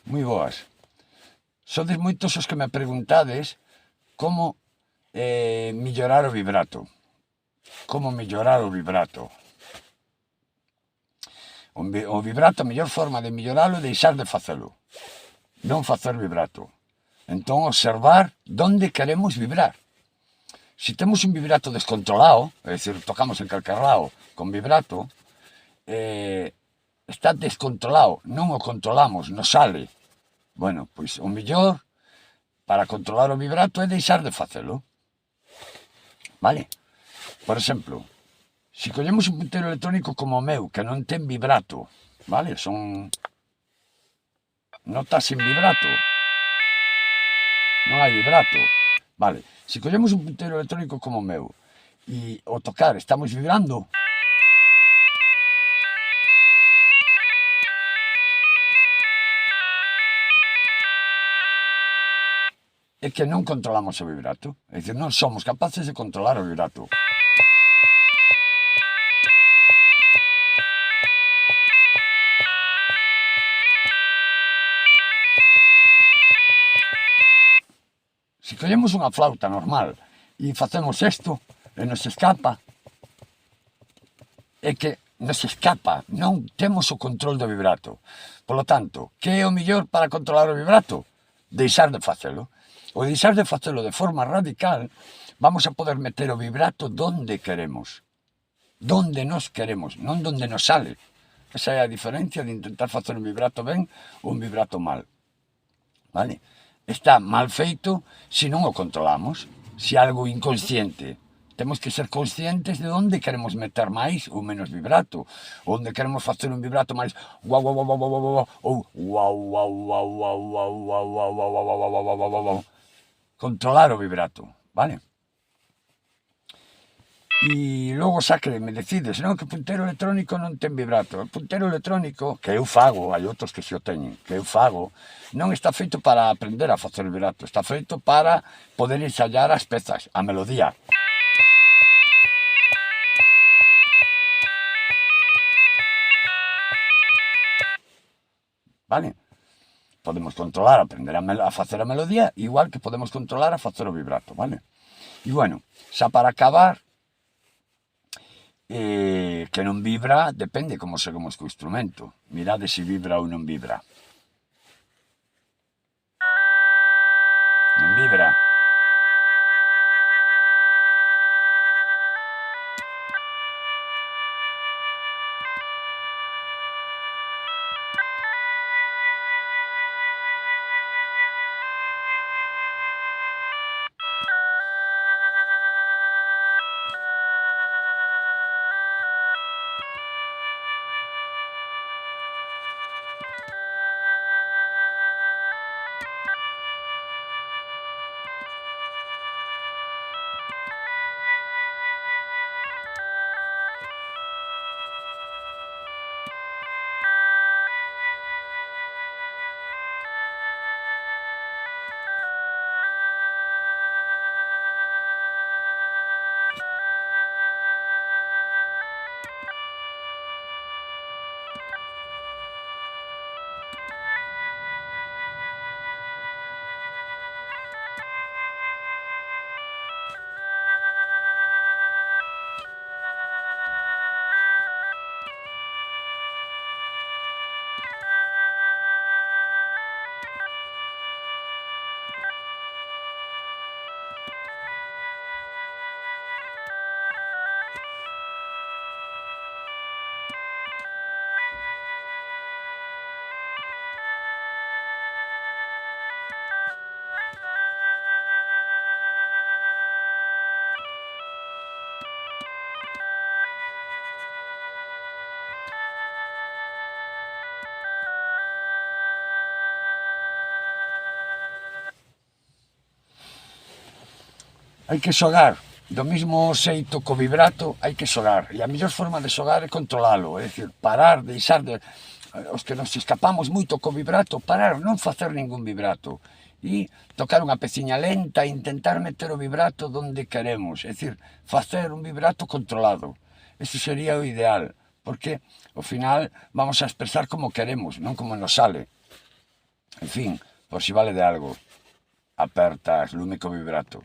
moi boas. Sodes moitos os que me preguntades como mellorar o vibrato. Como mellorar o vibrato. O vibrato, a mellor forma de melloralo é deixar de facelo. Non facer vibrato. Entón, observar onde queremos vibrar. Se temos un vibrato descontrolado, é dicir, tocamos en calquer lado con vibrato, está descontrolado, non o controlamos, nos sale. Bueno, pois o mellor para controlar o vibrato é deixar de facelo. Vale? Por exemplo, se collemos un punteiro electrónico como o meu, que non ten vibrato, vale? Son notas sin vibrato. Non hai vibrato. Vale, se collemos un punteiro electrónico como o meu e ao tocar estamos vibrando, é que non controlamos o vibrato. É dicir, non somos capaces de controlar o vibrato. Se collemos unha flauta normal e facemos isto e nos escapa, é que nos escapa, non temos o control do vibrato. Por lo tanto, que é o mellor para controlar o vibrato? Deixar de facelo. O deixar de facelo de forma radical, vamos a poder meter o vibrato donde queremos. Donde nos queremos, non donde nos sale. Esa é a diferencia de intentar facer un vibrato ben ou un vibrato mal. Vale? Está mal feito se non o controlamos, se algo inconsciente. Temos que ser conscientes de onde queremos meter máis ou menos vibrato, onde queremos facer un vibrato máis guau guau guau guau guau ou guau guau guau guau guau guau guau guau guau guau guau guau. Controlar o vibrato, vale? E logo xa que me decides, non, que o punteiro electrónico non ten vibrato. O punteiro electrónico, que eu fago, hai outros que se o teñen, que eu fago, non está feito para aprender a facer vibrato, está feito para poder ensayar as pezas, a melodía. Vale? Podemos controlar, aprender a facer a melodía, igual que podemos controlar a facer o vibrato, vale? E bueno, xa para acabar, que non vibra, depende como seguimos co instrumento. Mirade se vibra ou non vibra. Non vibra. Hai que xogar, do mesmo xeito co vibrato, hai que xogar. E a mellor forma de xogar é controlalo, é dicir, parar, deixar de... Os que nos escapamos moito co vibrato, parar, non facer ningún vibrato. E tocar unha peciña lenta e intentar meter o vibrato donde queremos, é dicir, facer un vibrato controlado. Eso sería o ideal, porque ao final vamos a expresar como queremos, non como nos sale. En fin, por si vale de algo, apertas lume co vibrato.